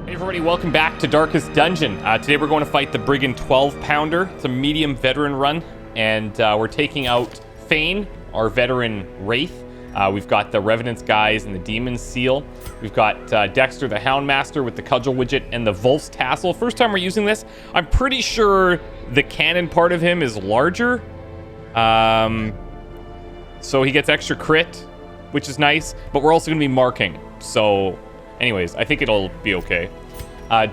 Hey everybody, welcome back to Darkest Dungeon. Today we're going to fight the Brigand 12-pounder. It's a medium veteran run, and we're taking out Fane, our veteran Wraith. We've got the Revenant's Guise and the Demon's Seal. We've got Dexter the Houndmaster with the Cudgel Widget and the Wolf's Tassel. First time we're using this. I'm pretty sure the cannon part of him is larger. So he gets extra crit, which is nice, but we're also going to be marking. So anyways, I think it'll be okay.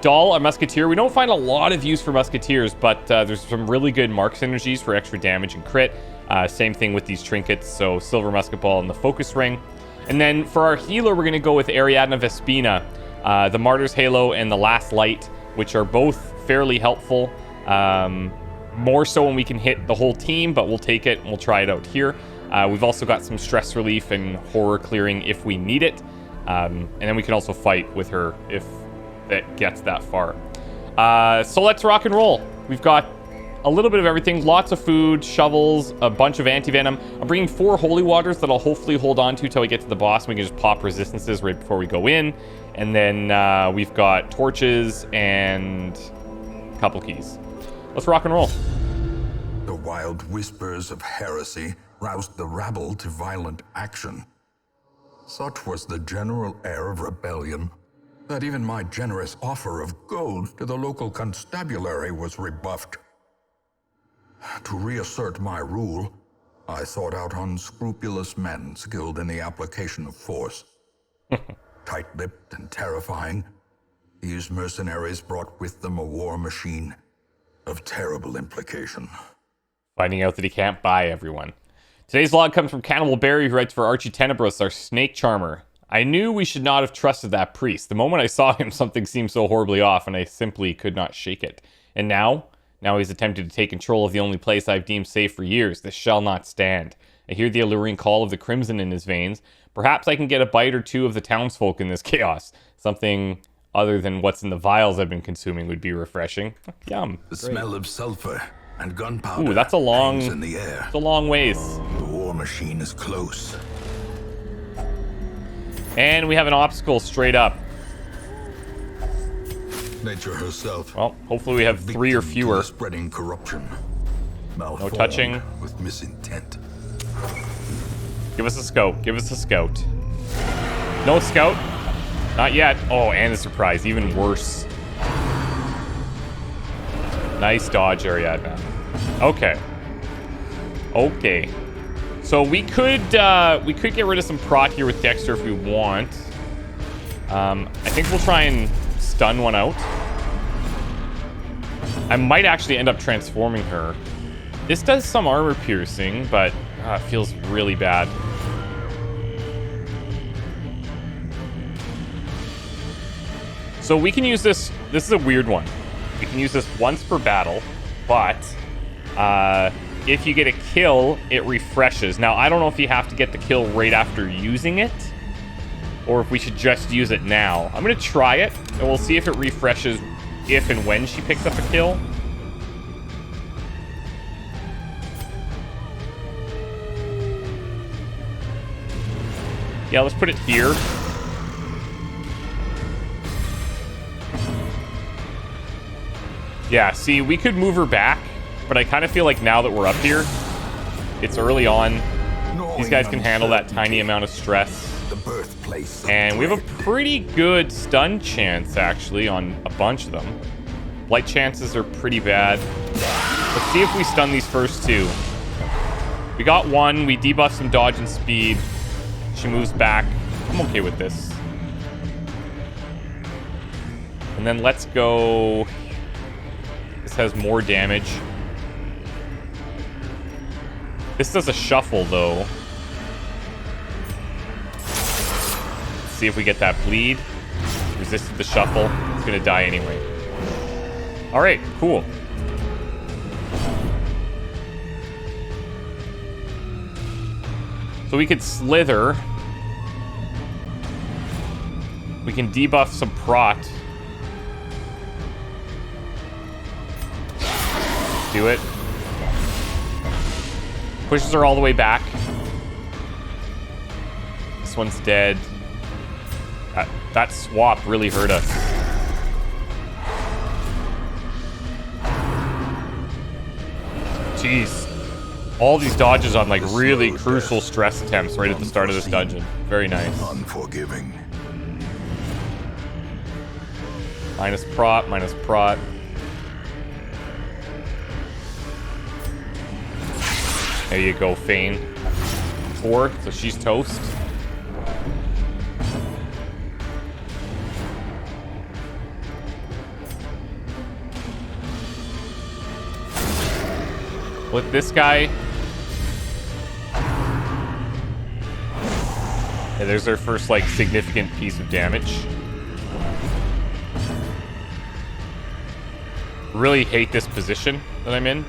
Dahl, a Musketeer. We don't find a lot of use for Musketeers, but there's some really good mark synergies for extra damage and crit. Same thing with these trinkets, so Silver Musket Ball and the Focus Ring. And then for our healer, we're going to go with Ariadna Vespina, the Martyr's Halo and the Last Light, which are both fairly helpful. More so when we can hit the whole team, but we'll take it and we'll try it out here. We've also got some stress relief and horror clearing if we need it. And then we can also fight with her if it gets that far. So let's rock and roll. We've got a little bit of everything, lots of food, shovels, a bunch of anti-venom. I'm bringing 4 holy waters that I'll hopefully hold on to till we get to the boss. We can just pop resistances right before we go in. And then we've got torches and a couple keys. Let's rock and roll. The wild whispers of heresy roused the rabble to violent action. Such was the general air of rebellion that even my generous offer of gold to the local constabulary was rebuffed. To reassert my rule, I sought out unscrupulous men skilled in the application of force. Tight-lipped and terrifying, these mercenaries brought with them a war machine of terrible implication. Finding out that he can't buy everyone. Today's log comes from Cannibal Barry, who writes for Archie Tenebros, our snake charmer. I knew we should not have trusted that priest. The moment I saw him, something seemed so horribly off, and I simply could not shake it. And now he's attempted to take control of the only place I've deemed safe for years. This shall not stand. I hear the alluring call of the crimson in his veins. Perhaps I can get a bite or two of the townsfolk in this chaos. Something other than what's in the vials I've been consuming would be refreshing. Yum. The smell of sulfur and gunpowder. Ooh, that's a long, hangs in the air. it's a long ways. The war machine is close. And we have an obstacle straight up. Nature herself. Well, hopefully we have 3 or victim to fewer. the spreading corruption. No touching. With misintent. Give us a scout. Give us a scout. No scout. Not yet. Oh, and a surprise. Even worse. Nice dodge, Ariadna. Okay. Okay. So we could get rid of some proc here with Dexter if we want. I think we'll try and stun one out. I might actually end up transforming her. This does some armor piercing, but it feels really bad. So we can use this. This is a weird one. We can use this once per battle, but if you get a kill, it refreshes. Now, I don't know if you have to get the kill right after using it, or if we should just use it now. I'm going to try it, and we'll see if it refreshes if and when she picks up a kill. Yeah, let's put it here. Yeah, see, we could move her back, but I kind of feel like now that we're up here, it's early on. These guys can handle that tiny amount of stress. The birthplace. And we have a pretty good stun chance, actually, on a bunch of them. Blight chances are pretty bad. Let's see if we stun these first 2. We got 1. We debuffed some dodge and speed. She moves back. I'm okay with this. And then let's go... This has more damage. This does a shuffle, though. Let's see if we get that bleed. Resisted the shuffle. It's gonna die anyway. Alright, cool. So we could slither. We can debuff some prot. Do it. Pushes her all the way back. This one's dead. That swap really hurt us. Jeez. All these dodges on, like, really crucial stress attempts right at the start of this dungeon. Very nice. Unforgiving. Minus prot, minus prot. There you go, Fane. 4, so she's toast. With this guy. Yeah, there's our first, like, significant piece of damage. Really hate this position that I'm in.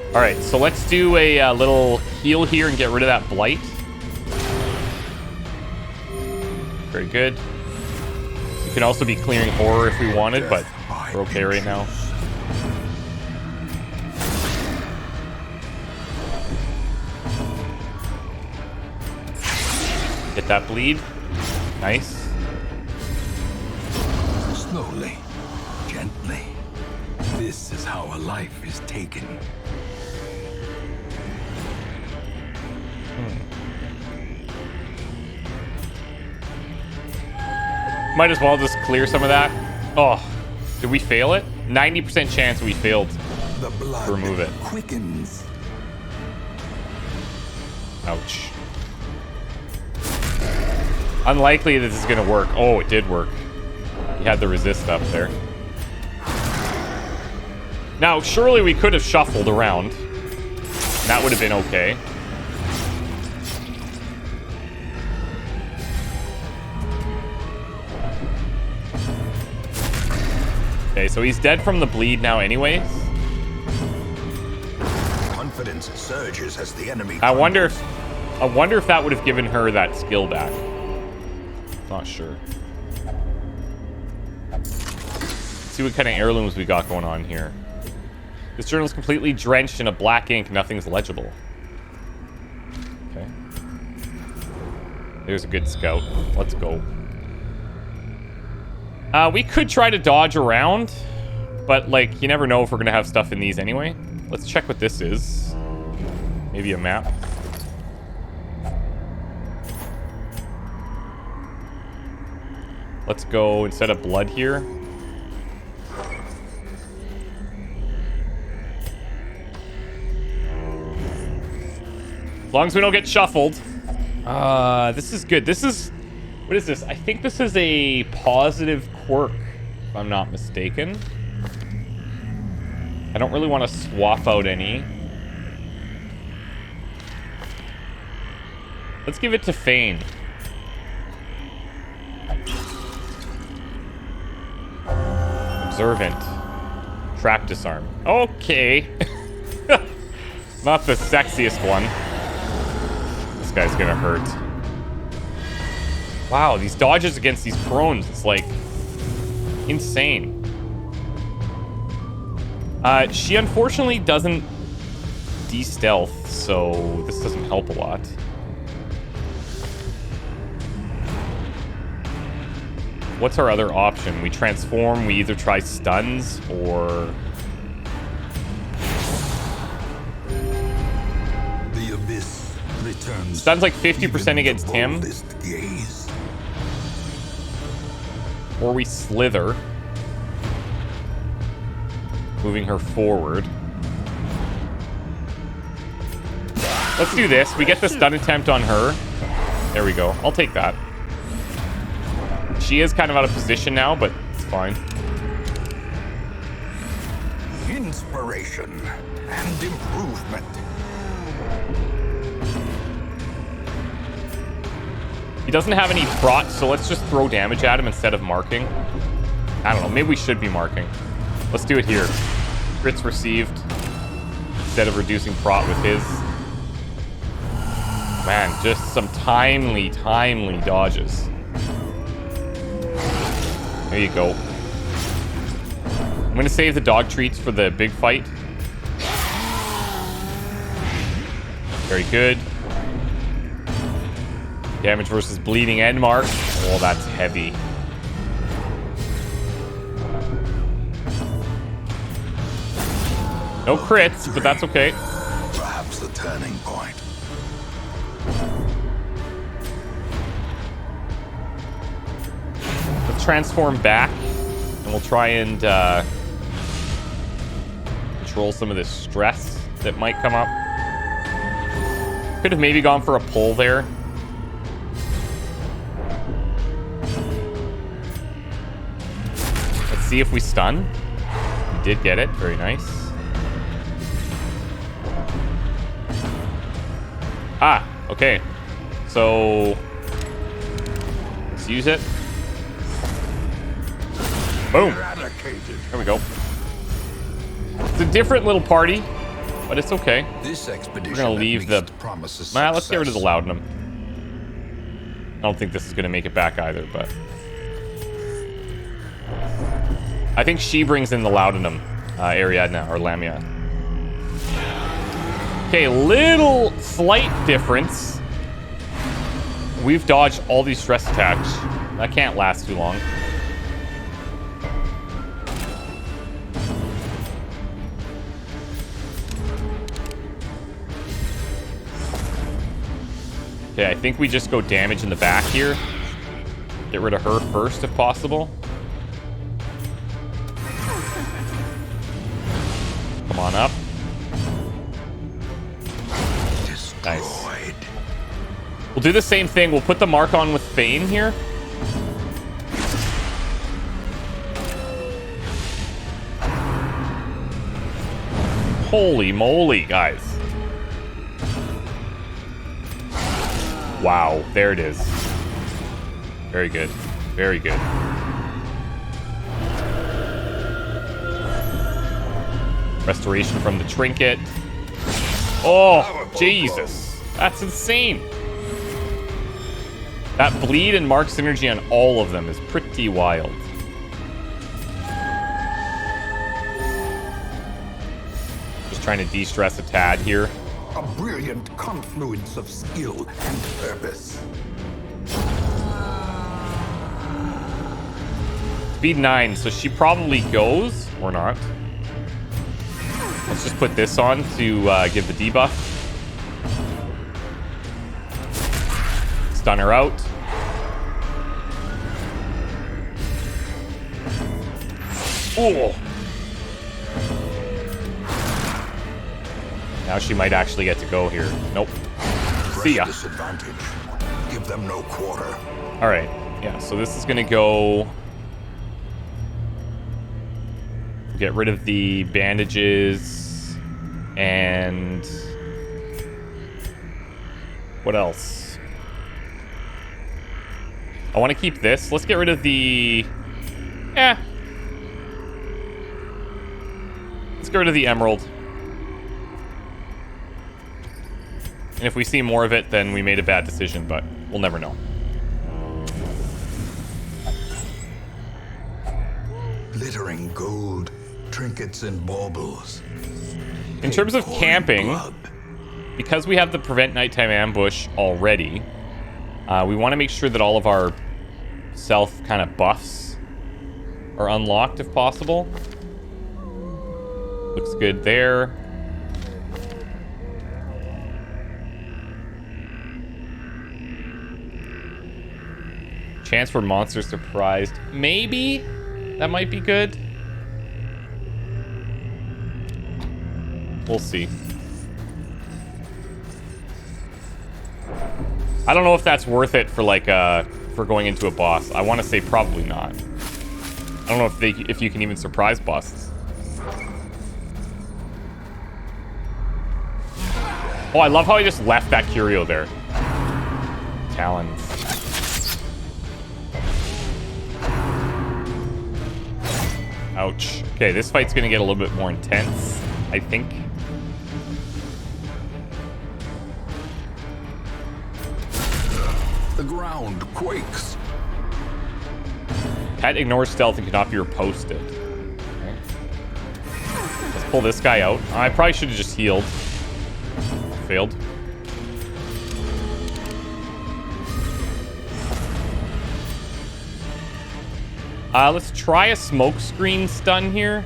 Alright, so let's do a little heal here and get rid of that blight. Very good. We can also be clearing horror if we wanted, but we're okay right now. Get that bleed. Nice. Slowly, gently. This is how a life is taken. Might as well just clear some of that. Oh, did we fail it? 90% chance we failed The blood to remove it. quickens. Ouch. Unlikely this is gonna work. Oh, it did work. He had the resist up there. Now, surely we could have shuffled around. That would have been okay. Okay, so he's dead from the bleed now anyways. Confidence surges as the enemy. I wonder if that would have given her that skill back. Not sure. Let's see what kind of heirlooms we got going on here. This journal is completely drenched in a black ink. Nothing's legible. Okay. There's a good scout. Let's go. We could try to dodge around, but, like, you never know if we're going to have stuff in these anyway. Let's check what this is. Maybe a map. Let's go instead of blood here. As long as we don't get shuffled. This is good. This is... What is this? I think this is a positive quirk, if I'm not mistaken. I don't really want to swap out any. Let's give it to Fane. Observant. Trap disarm. Okay. Not the sexiest one. This guy's gonna hurt. Wow, these dodges against these prones, it's like insane. She unfortunately doesn't de-stealth, so this doesn't help a lot. What's our other option? We transform, we either try stuns or... The abyss returns. Stuns like 50% against him. Gaze. Or we slither. Moving her forward. Let's do this. We get the stun attempt on her. There we go. I'll take that. She is kind of out of position now, but it's fine. Inspiration and improvement. He doesn't have any prot, so let's just throw damage at him instead of marking. I don't know. Maybe we should be marking. Let's do it here. Crits received instead of reducing prot with his. Man, just some timely dodges. There you go. I'm going to save the dog treats for the big fight. Very good. Damage versus bleeding and mark. Oh, that's heavy. No crits, but that's okay. Perhaps the turning point. Let's transform back, and we'll try and control some of this stress that might come up. Could have maybe gone for a pull there. Let's see if we stun. We did get it. Very nice. Ah, okay. So let's use it. Boom. There we go. It's a different little party, but it's okay. This expedition We're gonna leave the promises let's get rid of the laudanum. I don't think this is gonna make it back either, but I think she brings in the laudanum, Ariadna or Lamia. Okay, little slight difference. We've dodged all these stress attacks. That can't last too long. Okay, I think we just go damage in the back here. Get rid of her first if possible. Come on up. Nice. We'll do the same thing. We'll put the mark on with Fane here. Holy moly, guys. Wow, there it is. Very good. Very good. Restoration from the trinket. Oh, Jesus. That's insane. That bleed and mark synergy on all of them is pretty wild. Just trying to de-stress a tad here. A brilliant confluence of skill and purpose. Speed 9, so she probably goes, or not. Let's just put this on to give the debuff. Stun her out. Oh! Now she might actually get to go here. Nope. See ya. Disadvantage. Give them no quarter. All right. Yeah, so this is going to go... Get rid of the bandages. And... What else? I want to keep this. Let's get rid of the... Let's get rid of the emerald. And if we see more of it, then we made a bad decision, but we'll never know. Glittering gold, trinkets and baubles. In terms of camping, because we have the prevent nighttime ambush already, we want to make sure that all of our self kind of buffs are unlocked if possible. Looks good there. Chance for monster surprised. Maybe that might be good. We'll see. I don't know if that's worth it for like for going into a boss. I want to say probably not. I don't know if you can even surprise bosses. Oh, I love how I just left that curio there. Talons. Ouch. Okay, this fight's gonna get a little bit more intense, I think. The ground quakes. Pet ignores stealth and cannot be reposted. Okay. Let's pull this guy out. I probably should have just healed. Failed. Let's try a smoke screen stun here.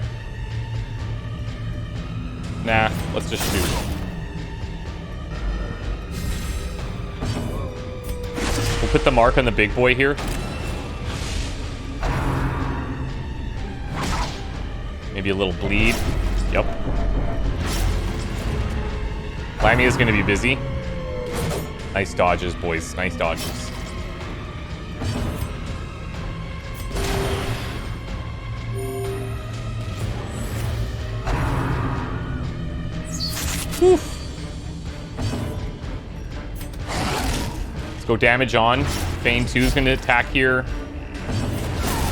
Nah, let's just shoot. We'll put the mark on the big boy here. Maybe a little bleed. Yep. Lamia's gonna be busy. Nice dodges, boys. Nice dodges. Oof. Let's go damage on. Fane 2 is going to attack here.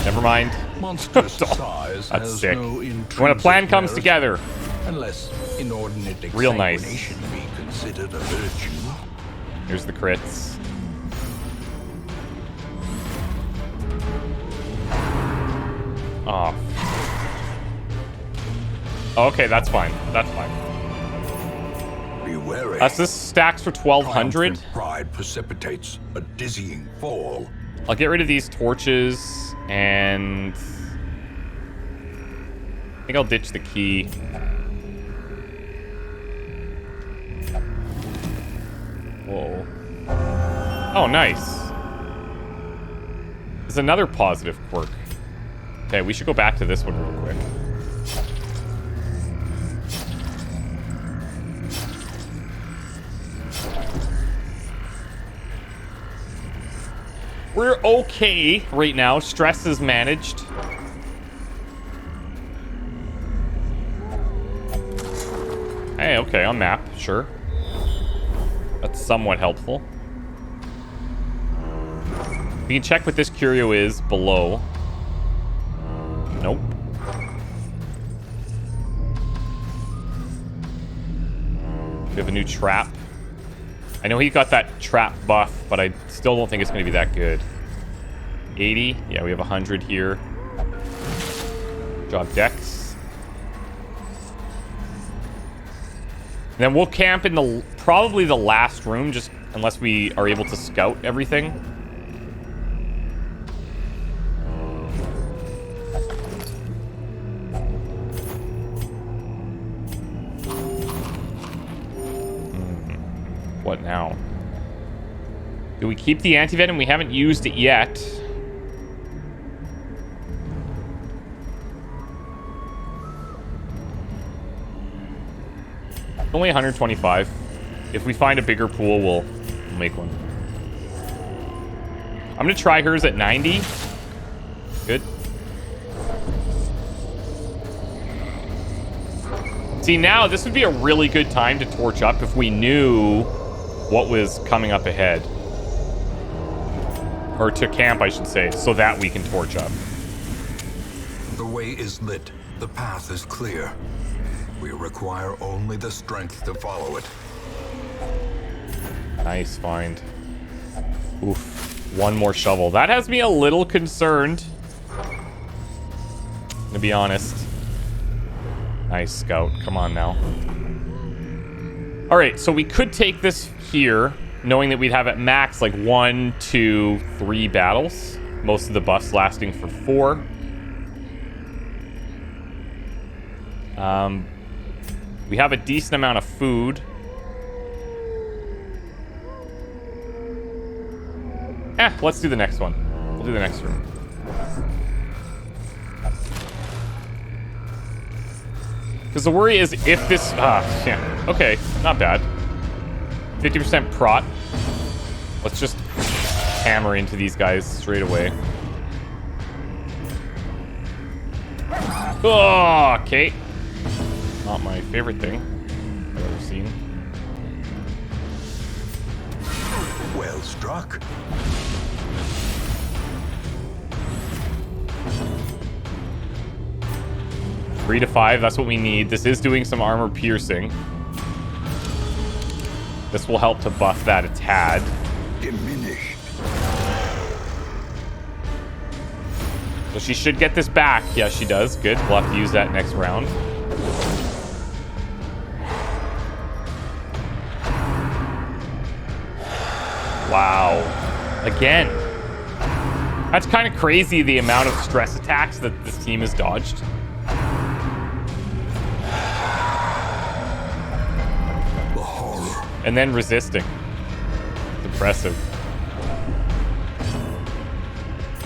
Never mind. Monstrous size That's has sick. no When a plan comes merit, together. unless inordinate Real nice. exsanguination be considered a virtue. Here's the crits. Oh. Okay, that's fine. That's fine. Be wary. This stacks for 1,200. Triumphant pride precipitates a dizzying fall. I'll get rid of these torches, and I think I'll ditch the key. Whoa. Oh, nice. There's another positive quirk. Okay, we should go back to this one real quick. We're okay right now. Stress is managed. Hey, okay, on map, sure. That's somewhat helpful. We can check what this curio is below. Nope. We have a new trap. I know he got that trap buff, but I still don't think it's going to be that good. 80. Yeah, we have 100 here. Drop decks. And then we'll camp in the probably the last room, just unless we are able to scout everything. What now? Do we keep the antivenom? We haven't used it yet. Only 125. If we find a bigger pool, we'll make one. I'm gonna try hers at 90. Good. See, now this would be a really good time to torch up if we knew what was coming up ahead. Or to camp, I should say, so that we can torch up. The way is lit. The path is clear. We require only the strength to follow it. Nice find. Oof. One more shovel. That has me a little concerned, to be honest. Nice scout. Come on now. All right, so we could take this here, knowing that we'd have at max like 1, 2, 3 battles. Most of the buffs lasting for 4. We have a decent amount of food. Let's do the next one. We'll do the next room. Because the worry is if this... yeah. Okay, not bad. 50% prot. Let's just hammer into these guys straight away. Oh, okay. Not my favorite thing I've ever seen. Well struck. Three to 5, that's what we need. This is doing some armor piercing. This will help to buff that a tad. Diminished. So she should get this back. Yeah, she does. Good. We'll have to use that next round. Wow. Again. That's kind of crazy, the amount of stress attacks that this team has dodged. The horror. And then resisting. It's impressive.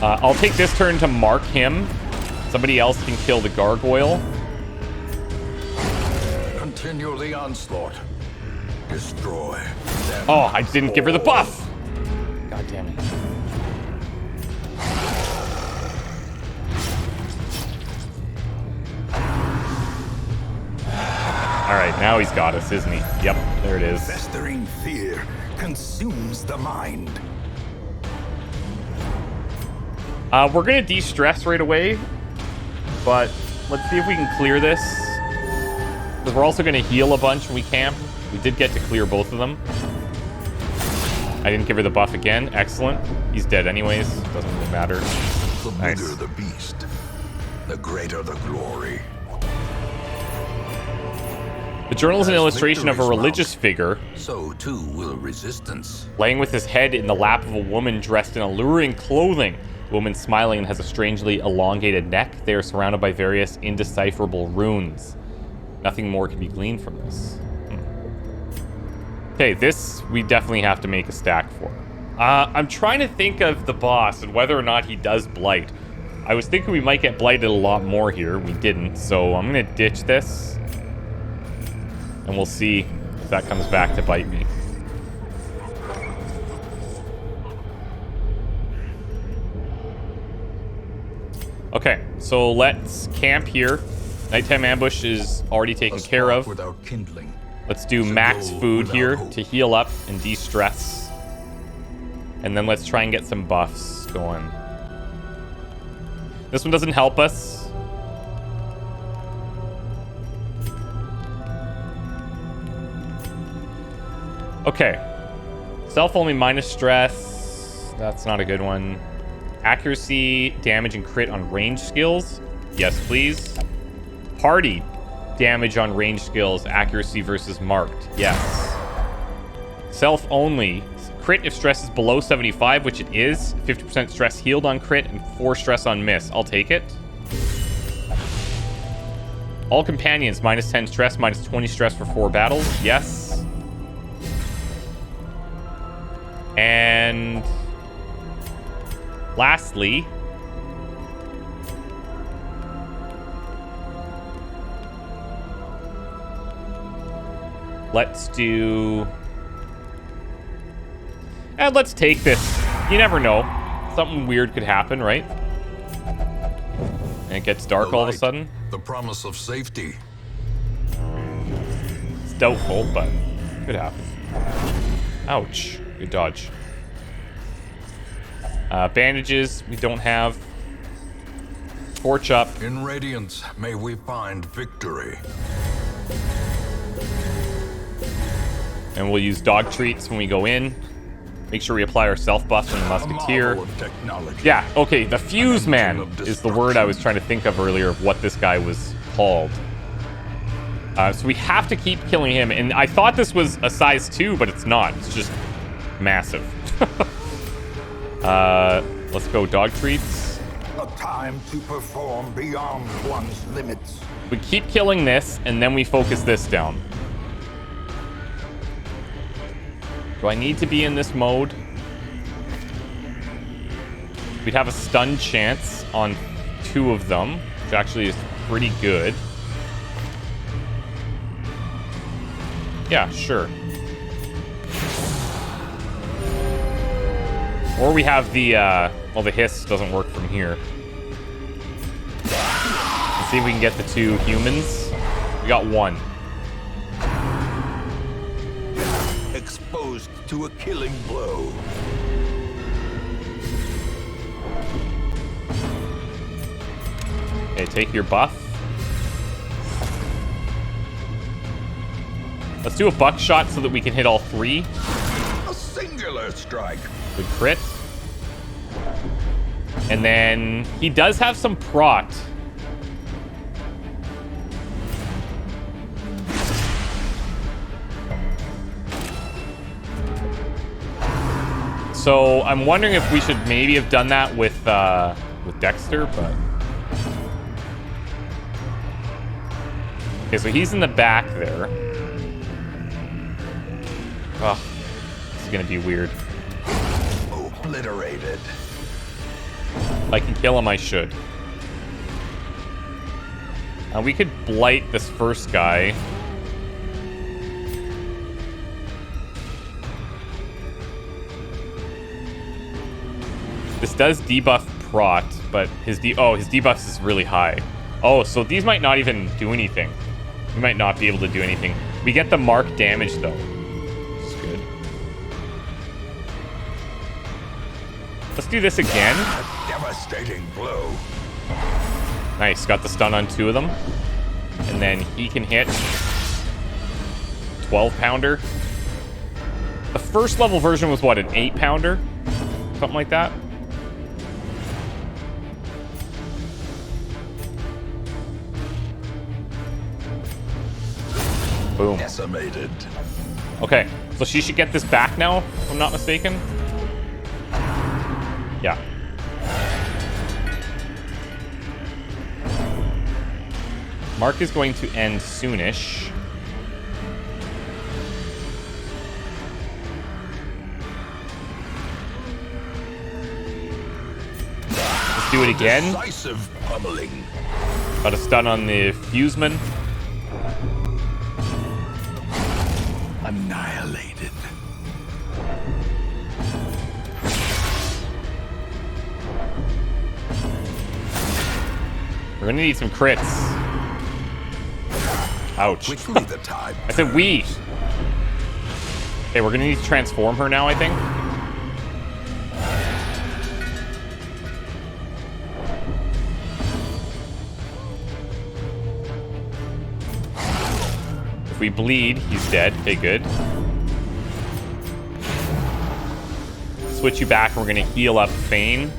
I'll take this turn to mark him. Somebody else can kill the gargoyle. Continue the onslaught. Destroy. Oh, I didn't give her the buff. God damn it. All right, now he's got us, isn't he? Yep, there it is. Festering fear consumes the mind. We're gonna de-stress right away, but let's see if we can clear this. Because we're also gonna heal a bunch when we camp. We did get to clear both of them. I didn't give her the buff again. Excellent. He's dead anyways. Doesn't really matter. The Nice. bigger the beast, the greater the glory. The journal is an As illustration of a victories religious mount, figure So too will resistance. laying with his head in the lap of a woman dressed in alluring clothing. The woman smiling and has a strangely elongated neck. They are surrounded by various indecipherable runes. Nothing more can be gleaned from this. Okay, this we definitely have to make a stack for. I'm trying to think of the boss and whether or not he does blight. I was thinking we might get blighted a lot more here. We didn't, so I'm going to ditch this. And we'll see if that comes back to bite me. Okay, so let's camp here. Nighttime ambush is already taken care of. Without kindling. Let's do It's a max goal food without here hope. to heal up and de-stress. And then let's try and get some buffs going. This one doesn't help us. Okay. Self only minus stress. That's not a good one. Accuracy, damage, and crit on range skills. Yes, please. Party. Damage on range skills. Accuracy versus marked. Yes. Self only. Crit if stress is below 75, which it is. 50% stress healed on crit and 4 stress on miss. I'll take it. All companions, minus 10 stress, minus 20 stress for 4 battles. Yes. And lastly, let's do... And let's take this. You never know. Something weird could happen, right? And it gets dark all of a light, sudden. The promise of safety. It's doubtful, but could happen. Ouch. Good dodge. Bandages we don't have. Torch up. In radiance, may we find victory. And we'll use dog treats when we go in. Make sure we apply our self buffs from the A musketeer. marvel of technology. Yeah, okay, the fuse man of is the word I was trying to think of earlier of what this guy was called. So we have to keep killing him, and I thought this was a size 2, but it's not. It's just massive. Let's go dog treats. A time to perform beyond one's limits. We keep killing this, and then we focus this down. Do I need to be in this mode? We'd have a stun chance on 2 of them, which actually is pretty good. Yeah, sure. Or we have the, well, the hiss doesn't work from here. Let's see if we can get the 2 humans. We got 1. Exposed to a killing blow. Okay, take your buff. Let's do a buckshot so that we can hit all 3. A singular strike. Good crit. And then he does have some prot. So I'm wondering if we should maybe have done that with Dexter, but... Okay, so he's in the back there. Ugh, this is gonna be weird. Obliterated. If I can kill him, I should. We could blight this first guy. This does debuff Prot, but his debuff is really high. Oh, so these might not even do anything. We might not be able to do anything. We get the mark damage though. Which is good. Let's do this again. A devastating blow. Nice, got the stun on 2 of them. And then he can hit 12-pounder. The first level version was what, an 8-pounder? Something like that. Boom. Decimated. Okay, so she should get this back now, if I'm not mistaken. Yeah. Mark is going to end soonish. Let's do it again. Decisive pummeling. Got a stun on the Fuseman. Annihilated. We're gonna need some crits. Ouch. Quickly the tide. I said we. Okay, we're gonna need to transform her now, I think. If we bleed, he's dead. Okay, good. Switch you back, and we're gonna heal up Fane.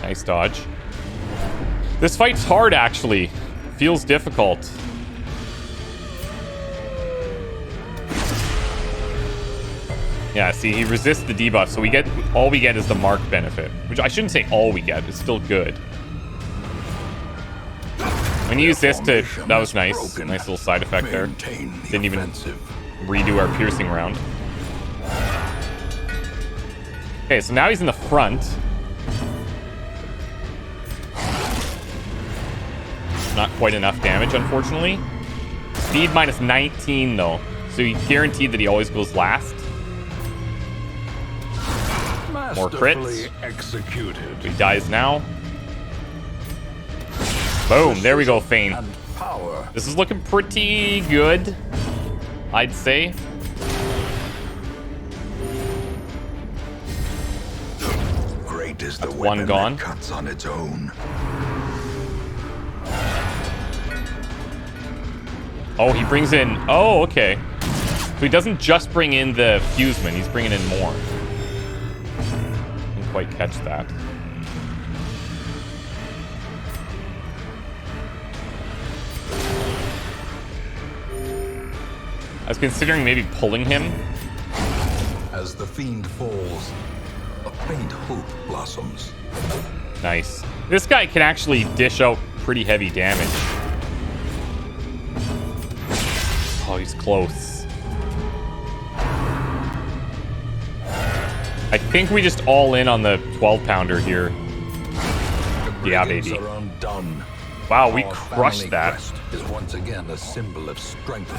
Nice dodge. This fight's hard, actually. Feels difficult. Yeah, see, he resists the debuff, so all we get is the mark benefit. Which I shouldn't say all we get, it's still good. I'm gonna use this to... That was nice. Nice little side effect there. Didn't even redo our piercing round. Okay, so now he's in the front. Not quite enough damage, unfortunately. Speed minus 19, though. So you guaranteed that he always goes last. More crits. Executed. He dies now. Boom. There we go, Fane. This is looking pretty good, I'd say. Great is the That's weapon one gone. that cuts on its own. Oh, he brings in... Oh, okay. So he doesn't just bring in the Fuseman, he's bringing in more. Didn't quite catch that. I was considering maybe pulling him. As the fiend falls, a faint hope blossoms. Nice. This guy can actually dish out pretty heavy damage. Oh, he's close. I think we just all in on the 12-pounder here. Yeah, baby. Wow, we crushed that. Is once again a symbol of strength.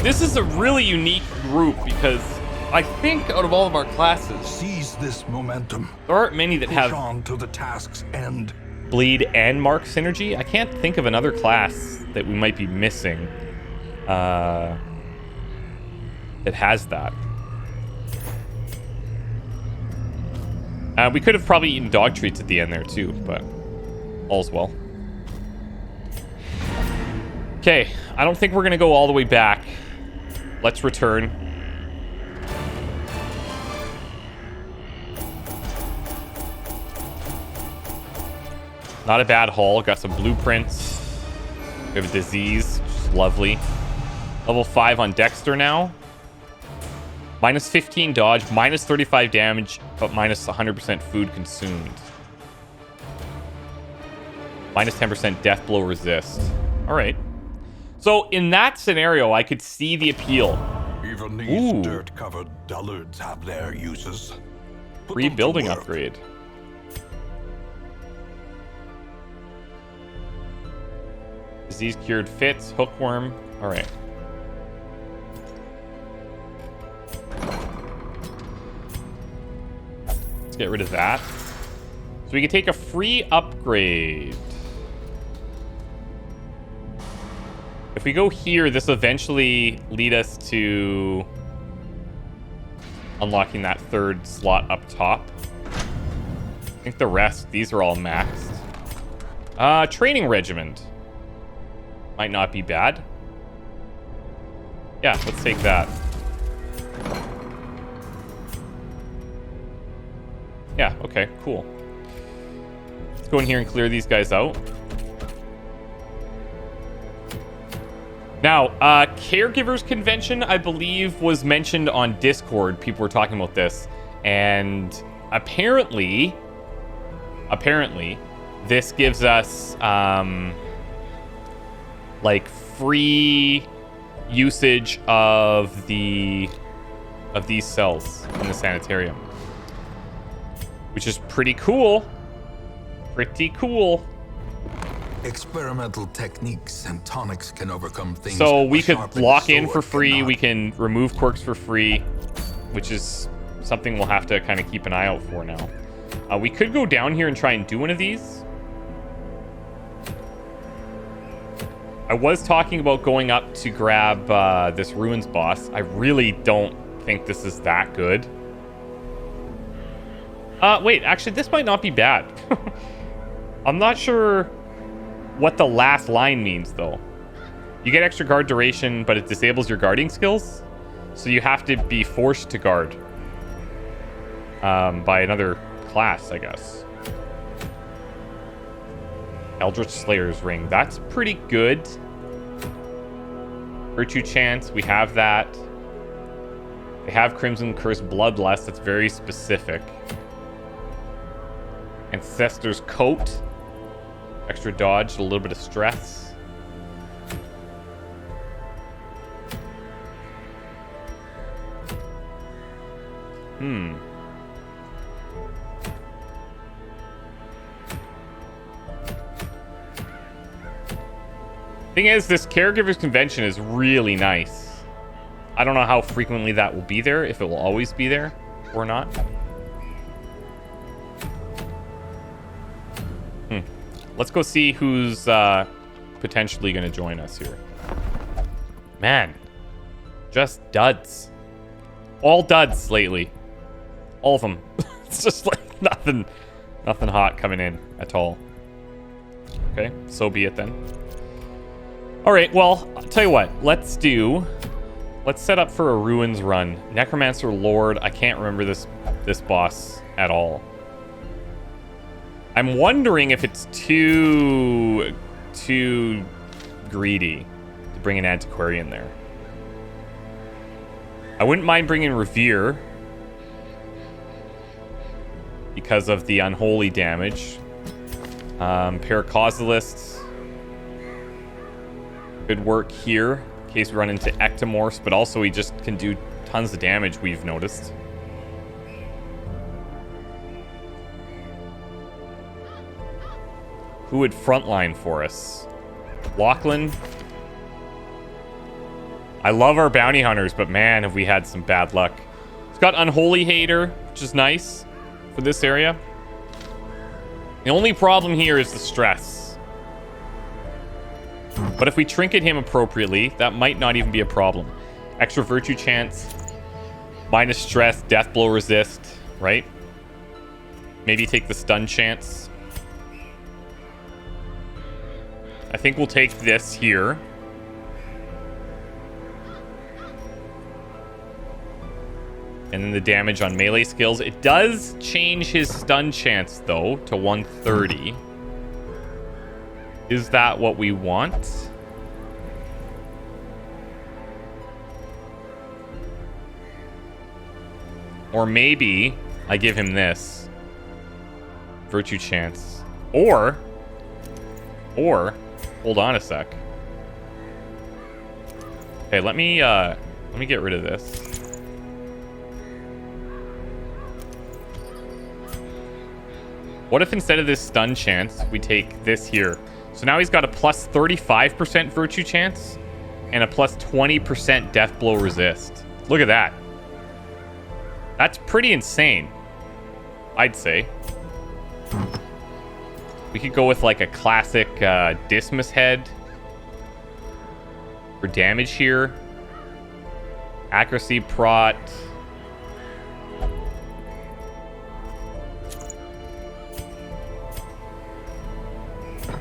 This is a really unique group because I think out of all of our classes, Seize this momentum. there aren't many that Push have on to the task's end. bleed and mark synergy. I can't think of another class that we might be missing that has that. We could have probably eaten dog treats at the end there too, but all's well. Okay, I don't think we're gonna go all the way back. Let's return. Not a bad haul. Got some blueprints. We have a disease, which is lovely. Level 5 on Dexter now. Minus 15 dodge, minus 35 damage, but minus 100% food consumed. Minus 10% death blow resist. All right. So in that scenario, I could see the appeal. Even these dirt-covered dullards have their uses. Put Free them to building work. upgrade. Disease cured fits, hookworm. All right. Let's get rid of that. So we can take a free upgrade. If we go here, this will eventually lead us to unlocking that third slot up top. I think the rest, these are all maxed. Training regiment. Might not be bad. Yeah, let's take that. Yeah, okay, cool. Let's go in here and clear these guys out. Now, Caregivers Convention, I believe, was mentioned on Discord. People were talking about this. And apparently, this gives us, like, free usage of these cells in the sanitarium. Which is pretty cool. Pretty cool. Experimental techniques and tonics can overcome things. So we could sharpening lock in for sword free. cannot. We can remove quirks for free, which is something we'll have to kind of keep an eye out for now. We could go down here and try and do one of these. I was talking about going up to grab this Ruins boss. I really don't think this is that good. Wait, actually, this might not be bad. I'm not sure what the last line means, though. You get extra guard duration, but it disables your guarding skills. So you have to be forced to guard by another class, I guess. Eldritch Slayer's Ring. That's pretty good. Virtue Chance. We have that. They have Crimson Curse Bloodlust. That's very specific. Ancestor's Coat. Extra dodge, a little bit of stress. Thing is, this Caregivers Convention is really nice. I don't know how frequently that will be there, if it will always be there or not. Let's go see who's potentially going to join us here. Man, just duds. All duds lately. All of them. It's just like nothing hot coming in at all. Okay, so be it then. All right, well, I'll tell you what. Let's set up for a Ruins run. Necromancer Lord. I can't remember this boss at all. I'm wondering if it's too greedy to bring an antiquarian there. I wouldn't mind bringing Revere because of the unholy damage. Paracausalist could work here in case we run into ectomorphs, but also he just can do tons of damage, we've noticed. Who would frontline for us? Lachlan. I love our bounty hunters, but man, have we had some bad luck. It's got Unholy Hater, which is nice for this area. The only problem here is the stress. But if we trinket him appropriately, that might not even be a problem. Extra virtue chance, minus stress, death blow resist, right? Maybe take the stun chance. I think we'll take this here. And then the damage on melee skills. It does change his stun chance, though, to 130. Is that what we want? Or maybe I give him this. Virtue chance. Or, hold on a sec. Okay, let me get rid of this. What if instead of this stun chance, we take this here? So now he's got a plus 35% virtue chance and a plus 20% death blow resist. Look at that. That's pretty insane, I'd say. We could go with like a classic Dismas head for damage here. Accuracy prot.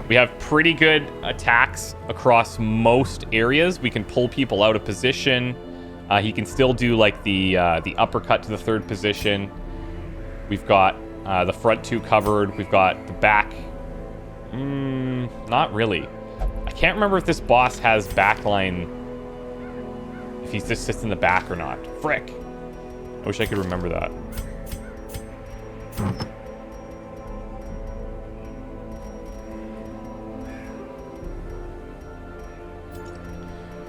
We have pretty good attacks across most areas. We can pull people out of position. He can still do like the uppercut to the third position. We've got the front two covered. We've got the back. Not really. I can't remember if this boss has backline. If he just sits in the back or not. Frick. I wish I could remember that.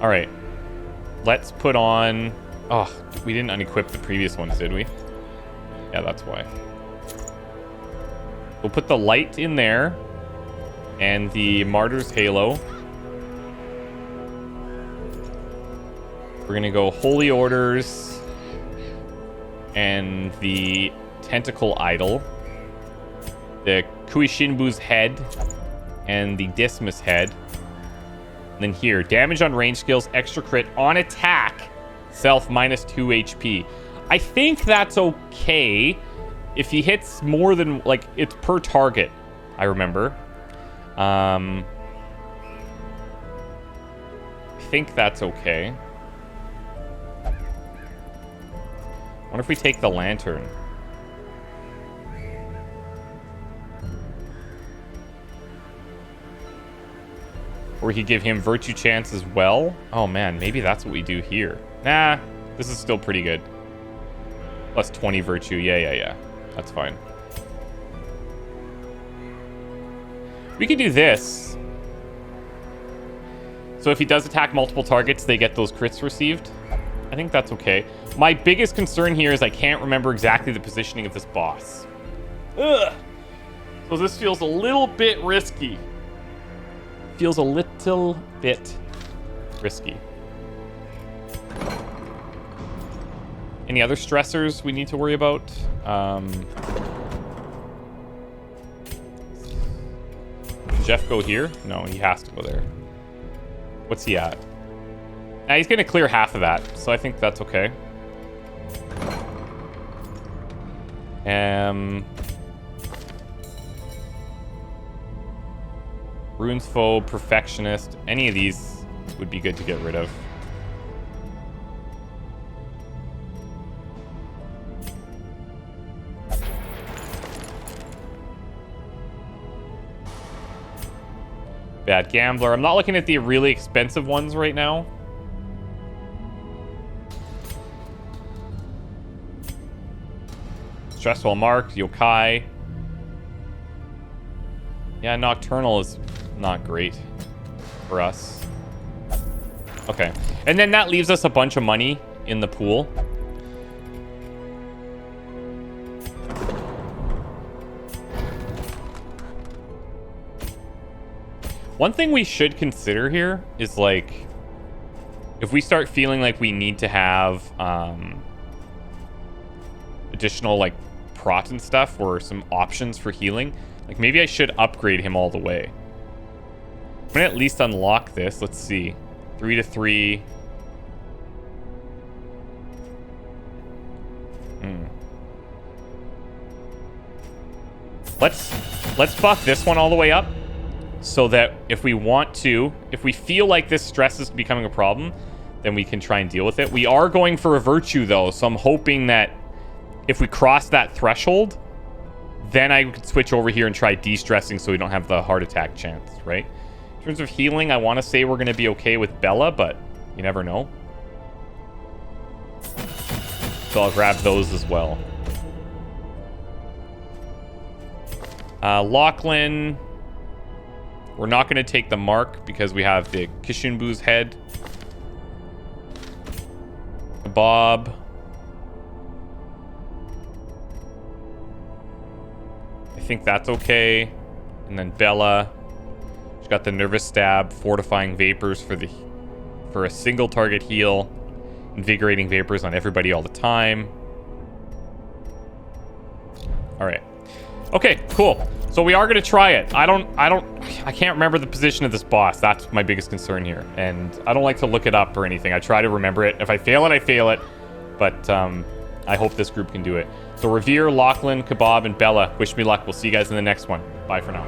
All right. Let's put on... Oh, we didn't unequip the previous ones, did we? Yeah, that's why. We'll put the light in there. And the Martyr's Halo. We're going to go Holy Orders. And the Tentacle Idol. The Kuishinbu's head. And the Dismas head. And then here, damage on range skills, extra crit on attack, self minus 2 HP. I think that's okay if he hits more than, like, it's per target, I remember. I think that's okay. What if we take the lantern? Or we could give him virtue chance as well. Oh man, maybe that's what we do here. Nah, this is still pretty good. Plus 20 virtue. Yeah. That's fine. We could do this. So if he does attack multiple targets, they get those crits received. I think that's okay. My biggest concern here is I can't remember exactly the positioning of this boss. Ugh. So this feels a little bit risky. Feels a little bit risky. Any other stressors we need to worry about? Jeff go here? No, he has to go there. What's he at? Nah, he's gonna clear half of that, so I think that's okay. Runes Foe, Perfectionist. Any of these would be good to get rid of. Bad Gambler. I'm not looking at the really expensive ones right now. Stressful Mark, Yokai. Yeah, Nocturnal is not great for us. Okay. And then that leaves us a bunch of money in the pool. One thing we should consider here is, like, if we start feeling like we need to have additional, like, prot and stuff or some options for healing, like, maybe I should upgrade him all the way. I'm gonna at least unlock this. Let's see. 3 to 3. Let's buff this one all the way up. So that if we want to, if we feel like this stress is becoming a problem, then we can try and deal with it. We are going for a virtue, though, so I'm hoping that if we cross that threshold, then I could switch over here and try de-stressing so we don't have the heart attack chance, right? In terms of healing, I want to say we're going to be okay with Bella, but you never know. So I'll grab those as well. Lachlan. We're not going to take the mark because we have the Kishunbu's head. Bob. I think that's okay. And then Bella. She's got the nervous stab, fortifying vapors for a single target heal, invigorating vapors on everybody all the time. All right. Okay, cool. So we are going to try it. I can't remember the position of this boss. That's my biggest concern here. And I don't like to look it up or anything. I try to remember it. If I fail it, I fail it. But I hope this group can do it. So Revere, Lachlan, Kebab, and Bella, wish me luck. We'll see you guys in the next one. Bye for now.